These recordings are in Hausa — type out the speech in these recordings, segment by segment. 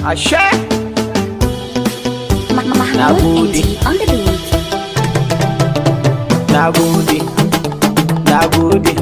Ashe Mahmoud MG on the beat. Nagode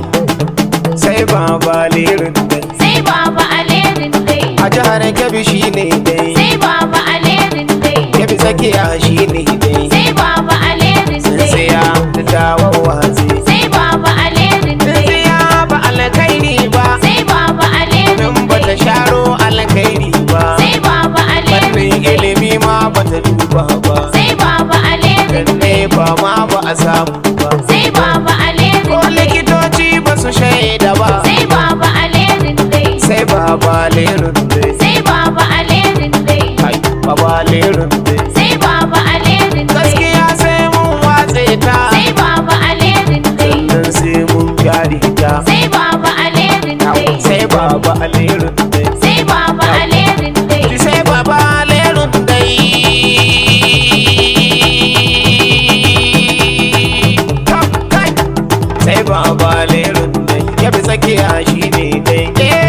sai baba lirin dai, sai baba alerin dai, a jihar Kebbi shine dai, sai baba alerin dai, Kebbi tsakiya shine dai, sai baba alerin dai, tsintsiya da dawon wazi, sai baba alerin dai, tsintsiya ba alkairi ba, sai baba alerin nan ba ta dai, sharo alkairi ba, sai baba alerin fannin dai, ilimi ma ba ta duba ba, sai baba alerin dan dai, ba ma ba a samu ba, sai baba alerin ko dai, likitoci ba su shaida ba, sai baba alerin dai, sai baba lirin dai, sai baba alerin dai, kai baba lirin dai, sai baba alerin dai, gaskiya sai mun watse ta, sai baba alerin dai, sannan sai mun gyare ta, sai baba alerin dai, sai baba lirin dai, sai baba alerin dai, sai baba lirin dai, kai sai baba lirin dai, Kebbi tsakiya shine dai,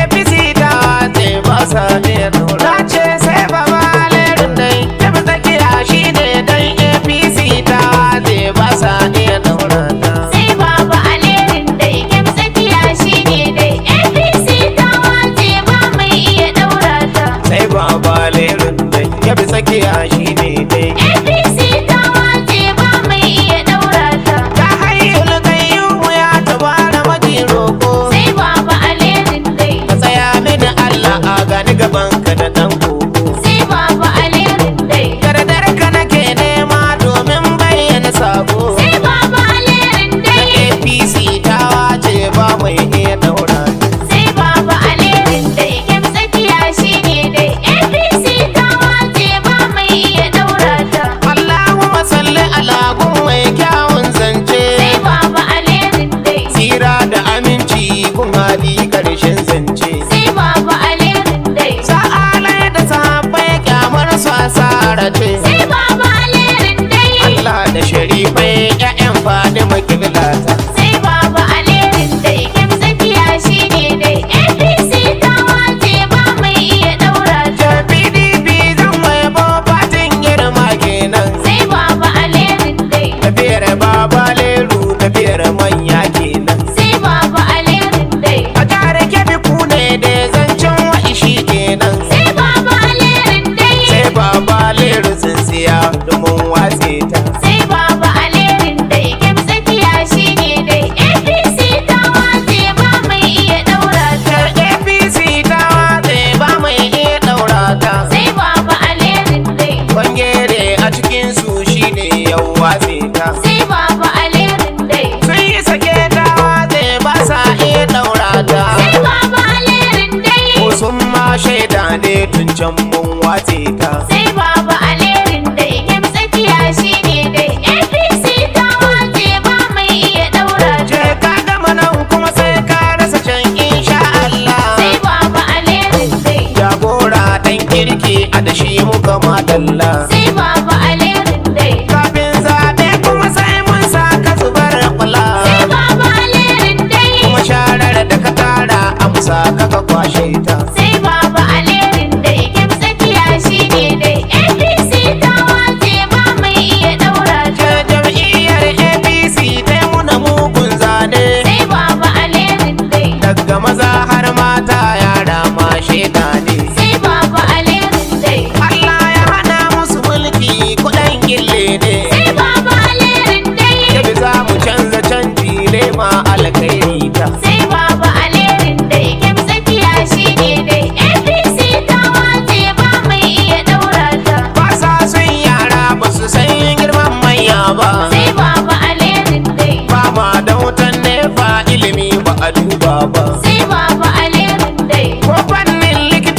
APC ta ce ba sa ne nura, ta ce sai baba lirin dai, Kebbi tsakiya shine dai, APC ta ce ba sa ne nura ta. sai baba alerin dai, Kebbi tsakiya shine dai, APC ta wace ba mai iya daura ta, Sai baba lirin dai, Kebbi tsakiya shine dai, APC ta wace ba mai iya daura ta, ta hayyul qayyum ya tabara maji roko, sai baba alerin dai, ka tsaya mini Allah a gani gaban ka da dan koko, sai baba alerin dai, gardar ka nake nema domin bayyana sabo, sai baba alerin dai, APC ta wace ba mai iya daura ta. sai baba alerin dai, Kebbi tsakiya shine dai, APC ta wace ba mai iya daura ta, Allahumma salli ala gun mai kyawun zance, sai baba alerin dai, tsira da aminci kun hali karshen zance, sai baba alerin dai, sa'alai da sahabbai kyamar su asara ce, sai baba alerin dai, Allah da sharifai ƴaƴan Fadima kiblata, sai baba alerin dai, Kebbi tsakiya shine dai, APC ta wace ba mai iya daura ta, da PDP zan waibo fatin girma kenan, sai baba alerin dai, tafiyar baba leru tafiyar manya kenan, sai baba alerin dai, a jihar Kebbi ku ne da zancen wa'ishi kenan, sai baba alerin dai, sai baba leru tsintsiya domin watse ta. sai baba alerin dai, Kebbi tsakiya shine dai, APC ta wace ba mai iya daura ta, APC ta watse ba mai iya daura ta, sai baba alerin dai, bangare a cikin su shine yau watse ta, sai baba alerin dai, sun yi sake ta watse ba sa iya daura ta, sai baba alerin dai, ko sun ma shaida ne tun can mun watse ta, sai baba alerin dai, Kebbi tsakiya shine dai, APC ta wace ba mai iya daura je ta, ka gama nan kuma sai ka rasa can insha Allah, sai baba alerin dai, jagora dan kirki a da shi muka madalla, sai baba alerin dai, kafin zaɓe kuma sai mun saka zubar kula, sai baba alerin dai, kuma sharar da ka tara amsa ka kwashe ta. sai baba alerin dai, Kebbi tsakiya shine dai, APC ta wace ba mai iya daura ta, Jam'iyyar APC ta muna mugun zane, sai baba alerin dai, daga maza har mata yara ma shaida ne. sai baba alerin dai, Allah ya hana musu mulki kuɗin gille ne, sai baba alerin dai, yabi za mu canza canji lema alkhairi ta. sai baba alerin dai, Kebbi tsakiya shine dai, APC ta wace ba mai iya daura ta, Ba sa son yara ba su san girman manya ba, sai baba alerin dai, ba ma da wutan nefa ilimi ba a duba ba. sai baba alerin dai, Ko fannin likita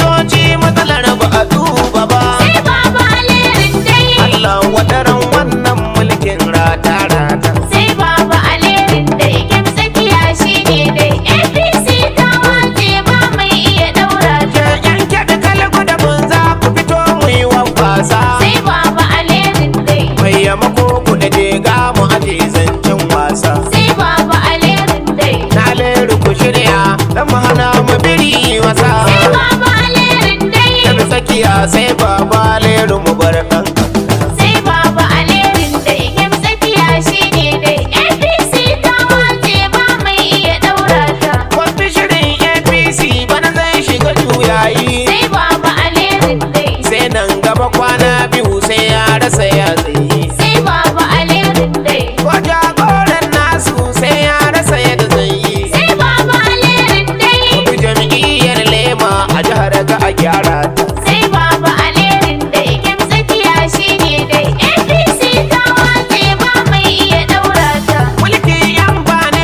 yayi sai baba alerin dai sai nan gaba kwana biyu sai ya rasa ya tsaye sai baba alerin dai ko jagoran nasu sai ya rasa yadda zai yi sai baba alerin dai ku jam'iyyar lema a jihar ga a gyara ta sai baba alerin dai kim tsakiya shine dai APC ta wace ba mai iya daura ta mulki yan bani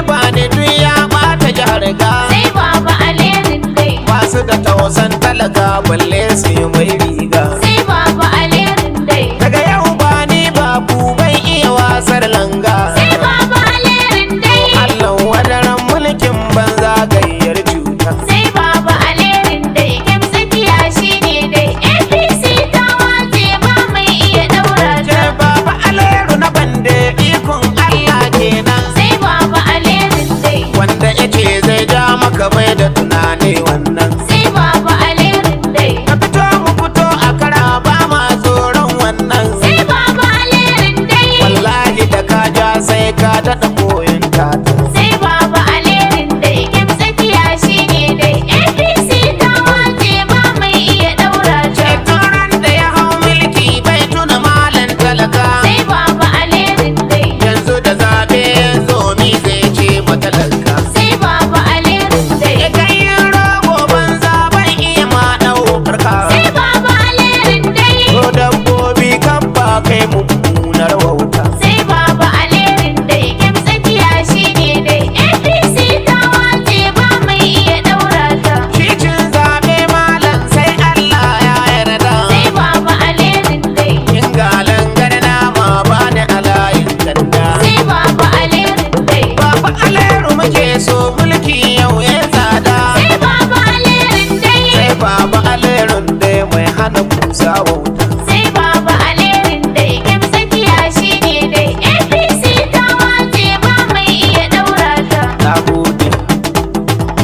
duk ya bata jihar ga sai baba alerin dai ba su da tausan talaka balle su yi mai riga sai baba alerin dai daga yau ba ni ba ku bai iya wasar langa sai baba alerin dai Allah wadaran mulkin banza gayyar cuta sai baba alerin dai kim tsakiya shine dai APC ta wace ba mai iya daura ce ta baba aleru na bande ikon Allah kenan sai baba alerin dai wanda yace zai ja maka bai da tunani wannan sai baba alerin dai ka fito mu fito a kara ba ma tsoron wannan sai baba alerin dai wallahi da ka ja sai ka daɗa koyon tata sai baba alerin dai kim tsakiya shine dai APC ta wace ba mai iya daura ta shekaran da ya hau mulki bai tuna malan talaka sai baba alerin dai yanzu da zaɓe yanzu mi zai ce matalaka sai baba alerin dai ya kai rogo banza bai iya ma ɗaukar ka sai baba alerin dai ko dabbobi kan ba kai mummunar wauta sai baba alerin dai kim tsakiya shine dai APC ta wace ba mai iya daura ta shi cin zaɓe malam sai Allah ya yarda sai baba alerin dai in galan garna ma ba ni a layin ganda sai baba alerin dai baba aleru muke so mulki yau ya tsada sai baba alerin dai sai baba alerun dai mai hana kusa wauta sai baba alerin dai kim tsakiya shine dai APC ta wace ba mai iya daura ta nagode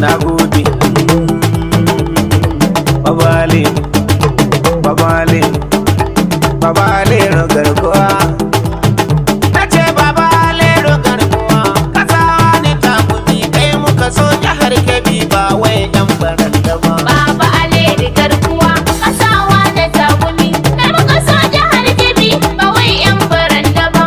nagode babale babale babale garkuwa nace babale garkuwa kasawa ne takumi kai muka so jihar Kebbi ba wai yan baranda ba baba aleri garkuwa kasawa da tagumi kai muka so jihar Kebbi ba wai yan baranda ba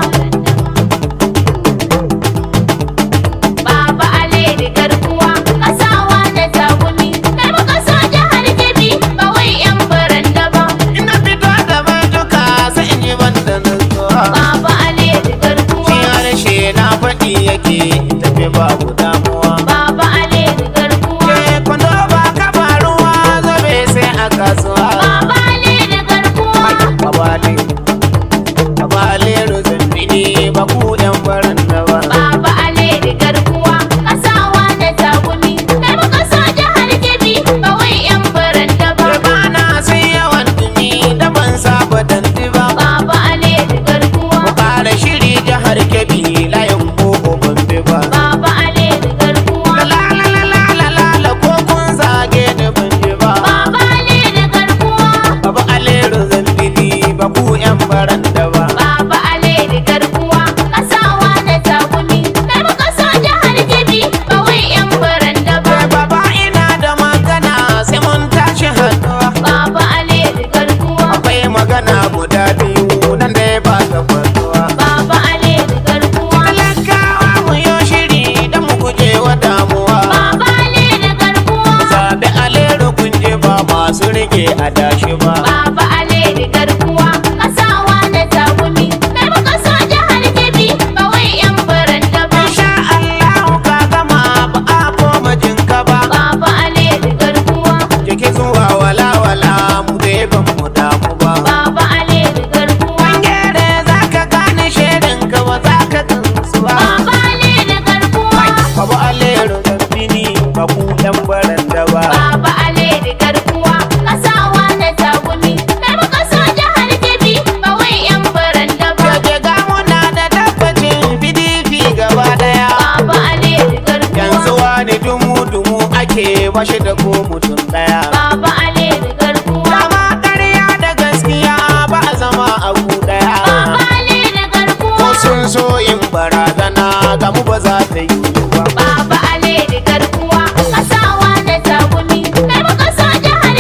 baba aleri garkuwa kasawa da tagumi kai muka so jihar Kebbi ba wai yan baranda ba ina fito da duka sai in yi banda nutsuwa baba aleri garkuwa shi harshe na faɗi yake tafi babu damuwa baba aleri garkuwa ke kwando ba ka faruwa zabe sai a kasuwa baba aleri garkuwa babale babale ruzumini ba ku yan baranda ba baba aleri garkuwa kasawa da tagumi kai muka so jihar Kebbi ba wai yan baranda ba Bana sai yawan dumi da ban saba danti ba baba aleri garkuwa mu ƙara shiri jihar Kebbi layin koko ban bi ba baba aleri garkuwa la la la la la la la ko kun zage da ban ji ba baba aleri garkuwa baba aleru zambini ba ku yan baranda ba baba aleri garkuwa kasawa da tagumi kai muka so jihar Kebbi ba wai yan baranda ba Kai baba ina da magana sai mun tashi hannuwa baba aleri garkuwa akwai magana guda biyu nan da ba ta kwantuwa baba aleri garkuwa talakawa mu yo shiri da mu guje wa damuwa baba aleri garkuwa zaɓe aleru kun je ba masu rike a dashi ba baba aleri garkuwa kasawa da tagumi kai muka so jihar Kebbi ba wai yan baranda ba insha Allah ka gama ba a koma jinka ba baba aleri garkuwa jiki zuwa wala wala mu dai ban mu damu ba baba aleri garkuwa Bangare za ka gane shaidan ka ba za ka gansu ba baba aleri garkuwa Baba aleru zambini ba ku yan baranda ba baba aleri garkuwa kasawa da tagumi kai muka so jihar Kebbi ba wai yan baranda ba Yaje ga muna da tabbacin PDP gaba daya baba aleri garkuwa yanzu wani dumu-dumu ake bashi da ko mutum daya baba aleri garkuwa dama ƙarya da gaskiya ba a zama abu daya baba aleri garkuwa ko sun so yin barazana ga mu ba za ta yi ba baba aleri garkuwa kasawa da tagumi kai muka so jihar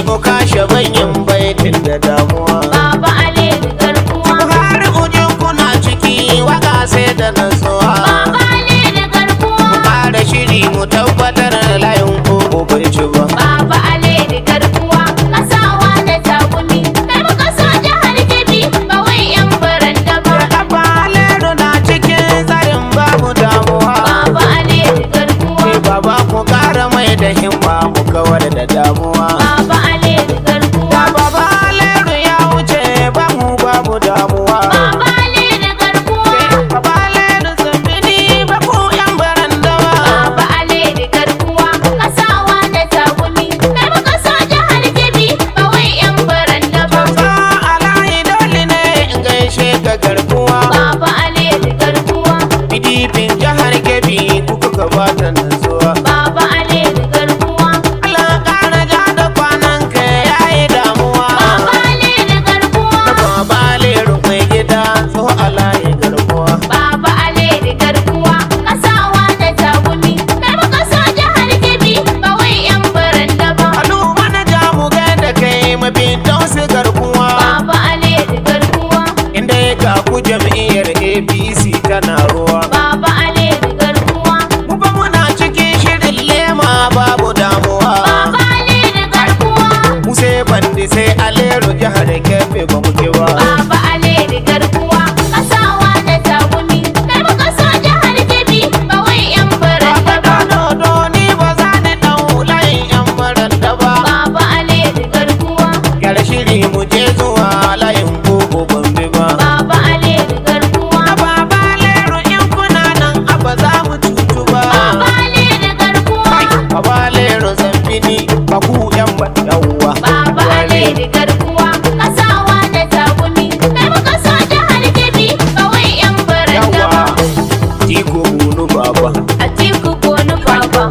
ko kashe banyin baitin da damuwa. Baba Aliyu garkuwa. Har ujin kuna ciki waka sai da nasuwa. Baba Aliyu garkuwa. Fara shiri mu tabbatar layin koko bai ci ba. Baba Aliyu garkuwa. Kasawa da tagumi. Kai muka so jihar Kebbi ba wai yan baranda ba. Abba Aliyu na cikin tsarin babu damuwa. Baba Aliyu garkuwa. Baba ku kara mai da himma mu kawar da damuwa. Baba Aliyu garkuwa. Baba Aliyu ya wuce ba mu babu damuwa. Baba Aliyu garkuwa. Baba Aliyu zambini ba ku yan barandawa. Baba Aliyu garkuwa. Kasawa da tagumi. Kai muka so jihar Kebbi ba wai yan baranda ba. Sa alayi dole ne in gaishe ka garkuwa. Baba Aliyu garkuwa. PDP jihar Kebbi kuka gabata nutsuwa. Baba Aliyu garkuwa. Allah ƙara ja da kwanan ka yayi damuwa. Baba Aliyu garkuwa. Baba Aliyu mai gida so alayi garkuwa. Baba Aliyu garkuwa. Kasawa da tagumi. Kai muka so jihar Kebbi ba wai yan baranda ba. Alu mana ja mu ga da kai mafi tausi garkuwa. Baba Aliyu garkuwa. Inda ya ga ku jam'iyyar APC tana ruwa. Baba Aliyu garkuwa. Mu ba muna cikin shirin lema babu damuwa. Baba Aliyu garkuwa. Mu sai bandi sai Aliyu jihar Kebbi ba mu ke ba. Baba Aliyu garkuwa. Kasawa da tagumi. Kai muka so jihar Kebbi ba wai yan baranda ba. Dodo ni ba za ni ɗau layin 'yan baranda ba. Baba Aliyu garkuwa. Gyara shiri mu je zuwa layin koko bambi ba. Baba Aliyu garkuwa. Baba Aliyu in kuna nan abba za mu cutu ba. Baba Aliyu garkuwa. Baba Aliyu zamfini ba ku 'yan ba yawwa. Baba Aliyu garkuwa. Kasawa da tagumi. Kai muka so jihar Kebbi ba wai yan baranda ba. Yawwa. Tiko bunu baba. Atiku Bono Baba.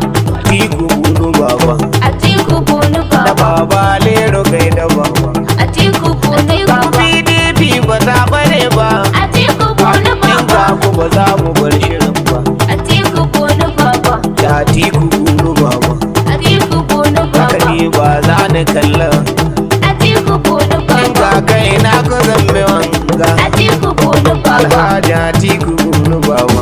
Tiko bunu baba. Atiku Bono Da Baba. Baba Aliyu kai da baba. Atiku Bono Ba Baba. PDP ba ta bare ba. Atiku Bono In ga Baba. ku ba za mu bar shirin ba. Atiku Bono Baba. Da Tiko bunu baba. Atiku Bono Haka Baba. ni ba za ni kalla. Atiku Bono In ga Baba. kai na ku zambe wanga. Atiku Bono Baba. Alhaji Atiku bunu baba.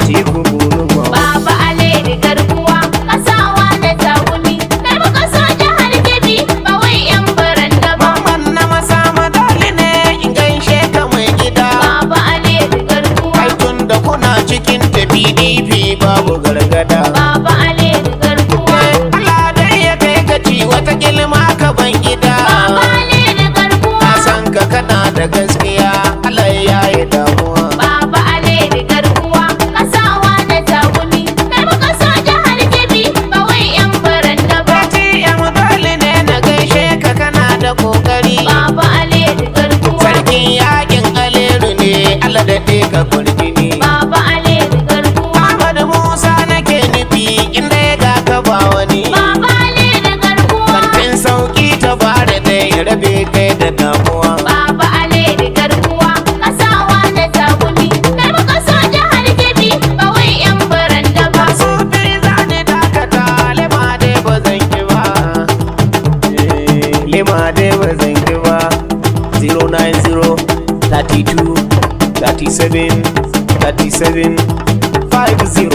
Atiku bunu baba. Baba Aliyu garkuwa. Kasawa da tagumi. Kai muka so jihar Kebbi ba wai yan baranda ba. Mamman na masa madali ne in gaishe ka mai gida. Baba Aliyu garkuwa. Ai tun da kuna cikin ta PDP babu gargada. Baba Aliyu garkuwa. Allah dai ya kai gaci wata gilma ka ban gida. Baba Aliyu garkuwa. Na san ka kana da gaskiya. Allah ya yi damuwa. Baba Aliyu garkuwa. Kasawa da tagumi. Kai muka so jihar Kebbi ba wai yan baranda ba. Bati ya mudali ne na gaishe ka kana da kokari. Baba Aliyu garkuwa. Sarkin yakin Aliyu ne Allah da ka kurjini. Baba Aliyu garkuwa. Ahmad Musa nake nufi inda ya ga ka ba wani. Baba Aliyu garkuwa. Kantin sauki ta bare dai rabe kai da damuwa. Baba Aliyu garkuwa. Kasawa da tagumi. Kai muka so jihar Kebbi ba wai yan baranda ba. Su fi zane dakata lema dai ba zan ki ba. Lema dai ba zan ki ba. 090 32 37 37 50